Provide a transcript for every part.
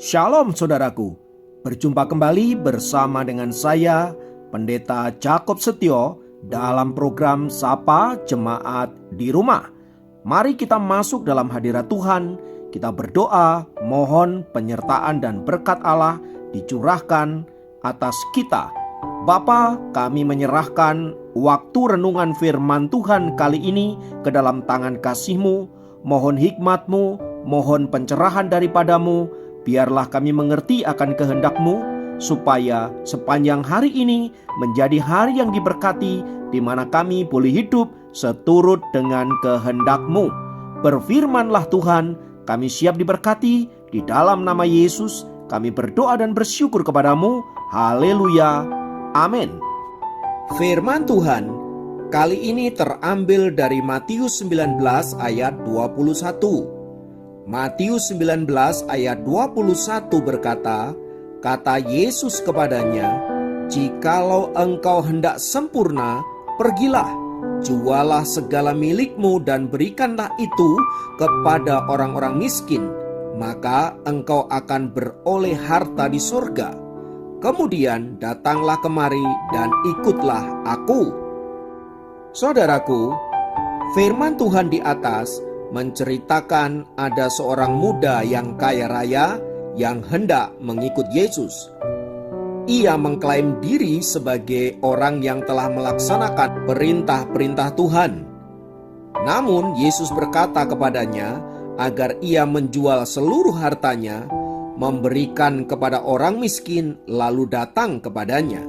Shalom saudaraku, berjumpa kembali bersama dengan saya, Pendeta Jakob Setio, dalam program Sapa Jemaat di Rumah. Mari kita masuk dalam hadirat Tuhan, kita berdoa, mohon penyertaan dan berkat Allah dicurahkan atas kita. Bapa, kami menyerahkan waktu renungan firman Tuhan kali ini ke dalam tangan kasih-Mu. Mohon hikmat-Mu, mohon pencerahan daripadamu. Biarlah kami mengerti akan kehendak-Mu, supaya sepanjang hari ini menjadi hari yang diberkati, di mana kami boleh hidup seturut dengan kehendak-Mu. Berfirmanlah Tuhan, kami siap diberkati. Di dalam nama Yesus kami berdoa dan bersyukur kepadamu. Haleluya, amin. Firman Tuhan kali ini terambil dari Matius 19 ayat 21. Matius 19 ayat 21 berkata, kata Yesus kepadanya, "Jikalau engkau hendak sempurna, pergilah, jualah segala milikmu dan berikanlah itu kepada orang-orang miskin, maka engkau akan beroleh harta di surga. Kemudian datanglah kemari dan ikutlah aku." Saudaraku, firman Tuhan di atas menceritakan ada seorang muda yang kaya raya yang hendak mengikut Yesus. Ia mengklaim diri sebagai orang yang telah melaksanakan perintah-perintah Tuhan. Namun Yesus berkata kepadanya agar ia menjual seluruh hartanya, memberikan kepada orang miskin, lalu datang kepadanya.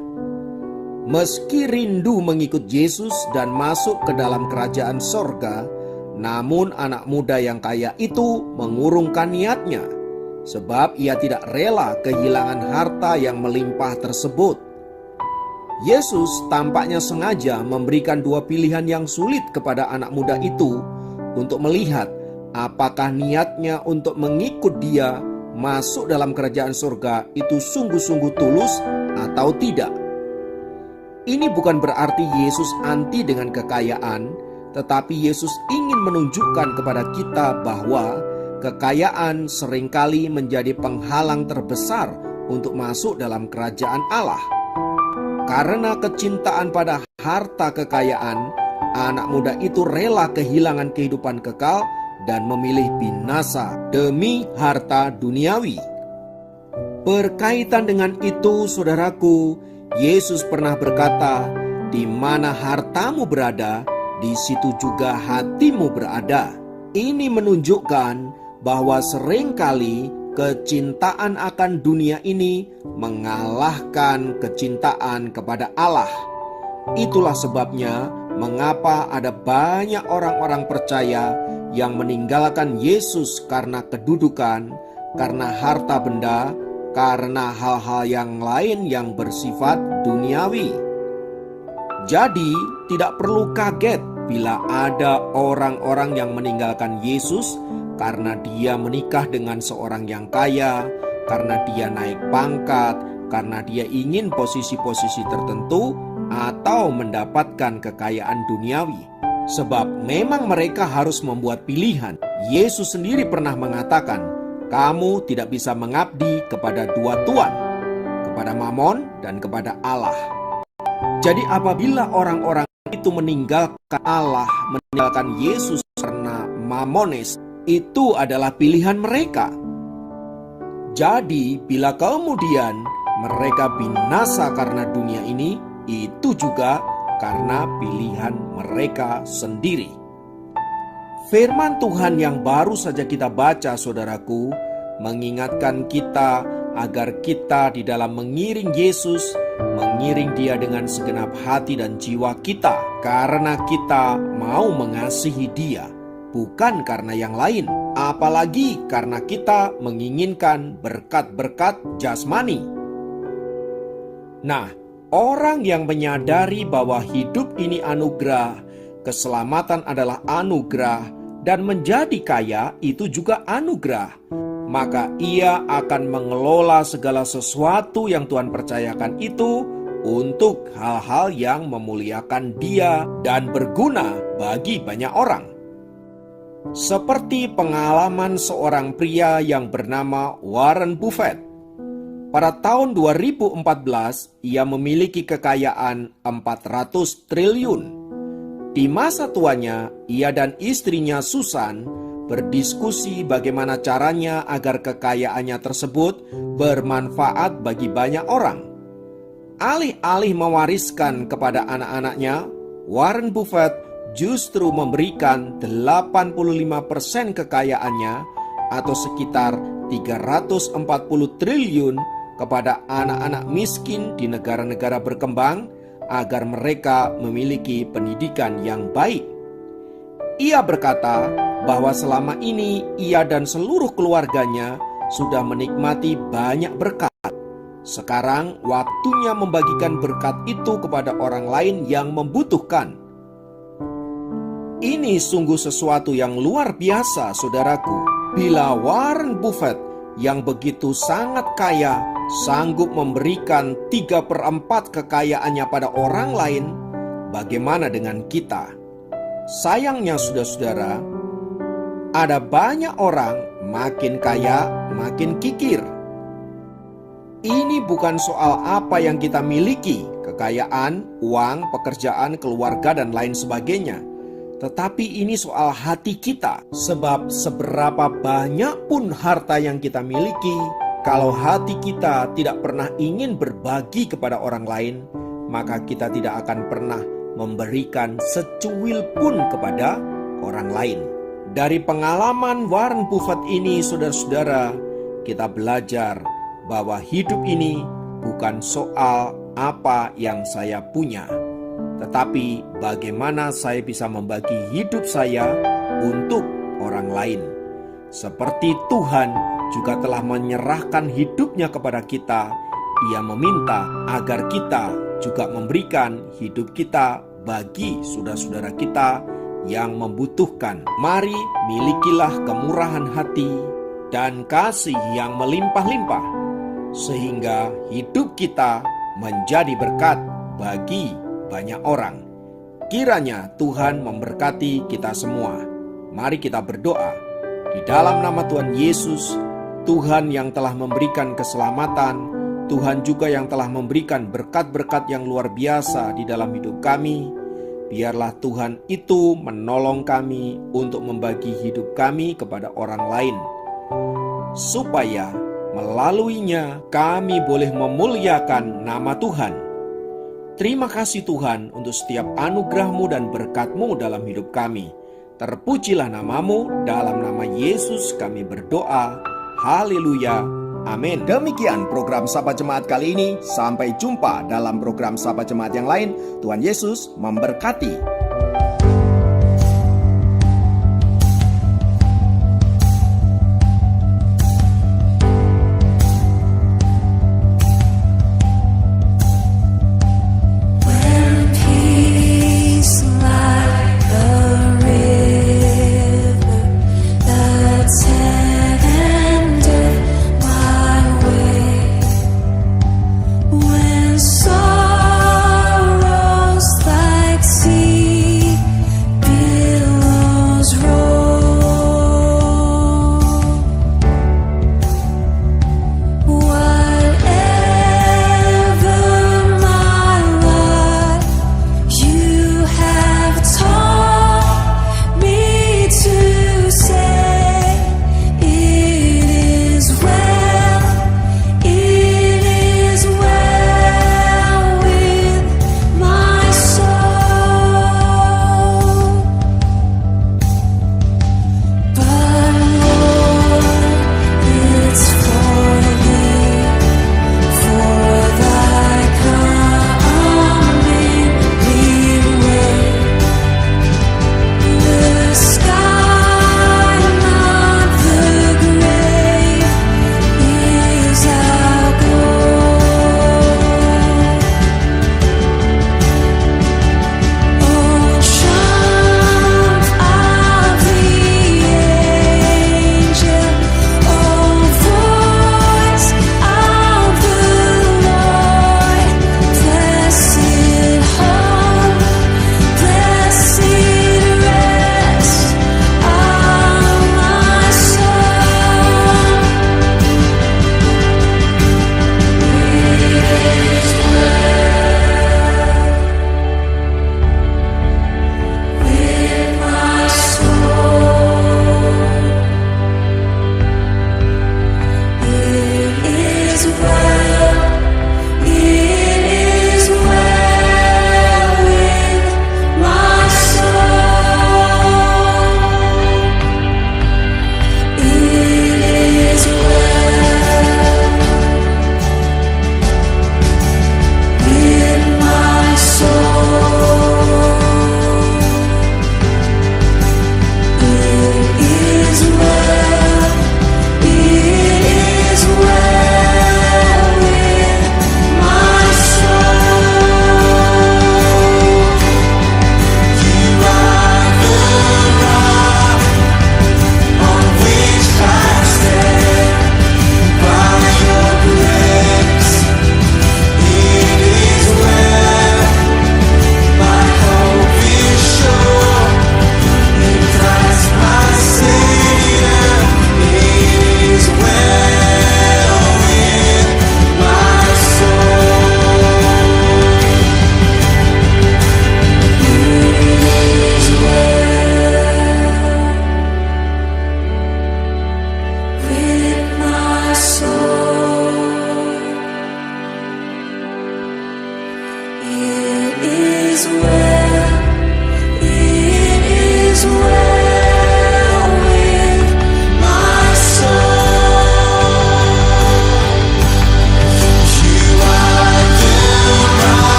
Meski rindu mengikut Yesus dan masuk ke dalam kerajaan sorga, namun anak muda yang kaya itu mengurungkan niatnya, sebab ia tidak rela kehilangan harta yang melimpah tersebut. Yesus tampaknya sengaja memberikan dua pilihan yang sulit kepada anak muda itu untuk melihat apakah niatnya untuk mengikut dia masuk dalam kerajaan surga itu sungguh-sungguh tulus atau tidak. Ini bukan berarti Yesus anti dengan kekayaan, tetapi Yesus ingin menunjukkan kepada kita bahwa kekayaan seringkali menjadi penghalang terbesar untuk masuk dalam kerajaan Allah. Karena kecintaan pada harta kekayaan, anak muda itu rela kehilangan kehidupan kekal dan memilih binasa demi harta duniawi. Berkaitan dengan itu, saudaraku, Yesus pernah berkata, "Di mana hartamu berada, di situ juga hatimu berada." Ini menunjukkan bahwa seringkali kecintaan akan dunia ini mengalahkan kecintaan kepada Allah. Itulah sebabnya mengapa ada banyak orang-orang percaya yang meninggalkan Yesus karena kedudukan, karena harta benda, karena hal-hal yang lain yang bersifat duniawi. Jadi tidak perlu kaget bila ada orang-orang yang meninggalkan Yesus karena dia menikah dengan seorang yang kaya, karena dia naik pangkat, karena dia ingin posisi-posisi tertentu, atau mendapatkan kekayaan duniawi. Sebab memang mereka harus membuat pilihan. Yesus sendiri pernah mengatakan, "Kamu tidak bisa mengabdi kepada dua tuan, kepada Mamon dan kepada Allah." Jadi apabila orang-orang itu meninggalkan Allah, meninggalkan Yesus karena mamones, itu adalah pilihan mereka. Jadi bila kemudian mereka binasa karena dunia ini, itu juga karena pilihan mereka sendiri. Firman Tuhan yang baru saja kita baca, saudaraku, mengingatkan kita agar kita di dalam mengiring Yesus, mengiring dia dengan segenap hati dan jiwa kita, karena kita mau mengasihi dia, bukan karena yang lain, apalagi karena kita menginginkan berkat-berkat jasmani. Nah, orang yang menyadari bahwa hidup ini anugerah, keselamatan adalah anugerah, dan menjadi kaya itu juga anugerah, maka ia akan mengelola segala sesuatu yang Tuhan percayakan itu untuk hal-hal yang memuliakan dia dan berguna bagi banyak orang. Seperti pengalaman seorang pria yang bernama Warren Buffett. Pada tahun 2014, ia memiliki kekayaan 400 triliun. Di masa tuanya, ia dan istrinya Susan berdiskusi bagaimana caranya agar kekayaannya tersebut bermanfaat bagi banyak orang. Alih-alih mewariskan kepada anak-anaknya, Warren Buffett justru memberikan 85% kekayaannya atau sekitar 340 triliun kepada anak-anak miskin di negara-negara berkembang agar mereka memiliki pendidikan yang baik. Ia berkata bahwa selama ini ia dan seluruh keluarganya sudah menikmati banyak berkat. Sekarang waktunya membagikan berkat itu kepada orang lain yang membutuhkan. Ini sungguh sesuatu yang luar biasa, saudaraku. Bila Warren Buffett yang begitu sangat kaya sanggup memberikan 3/4 kekayaannya pada orang lain, bagaimana dengan kita? Sayangnya saudara-saudara, ada banyak orang makin kaya makin kikir. Ini bukan soal apa yang kita miliki, kekayaan, uang, pekerjaan, keluarga, dan lain sebagainya. Tetapi ini soal hati kita. Sebab seberapa banyak pun harta yang kita miliki, kalau hati kita tidak pernah ingin berbagi kepada orang lain, maka kita tidak akan pernah memberikan secuil pun kepada orang lain. Dari pengalaman Warren Buffett ini, saudara-saudara, kita belajar bahwa hidup ini bukan soal apa yang saya punya, tetapi bagaimana saya bisa membagi hidup saya untuk orang lain. Seperti Tuhan juga telah menyerahkan hidupnya kepada kita, Ia meminta agar kita juga memberikan hidup kita bagi saudara-saudara kita yang membutuhkan. Mari milikilah kemurahan hati dan kasih yang melimpah-limpah, sehingga hidup kita menjadi berkat bagi banyak orang. Kiranya Tuhan memberkati kita semua. Mari kita berdoa. Di dalam nama Tuhan Yesus, Tuhan yang telah memberikan keselamatan, Tuhan juga yang telah memberikan berkat-berkat yang luar biasa di dalam hidup kami. Biarlah Tuhan itu menolong kami untuk membagi hidup kami kepada orang lain, supaya melaluinya kami boleh memuliakan nama Tuhan. Terima kasih Tuhan untuk setiap anugerah-Mu dan berkat-Mu dalam hidup kami. Terpujilah nama-Mu, dalam nama Yesus kami berdoa. Haleluya. Amin. Demikian program Sapa Jemaat kali ini. Sampai jumpa dalam program Sapa Jemaat yang lain. Tuhan Yesus memberkati.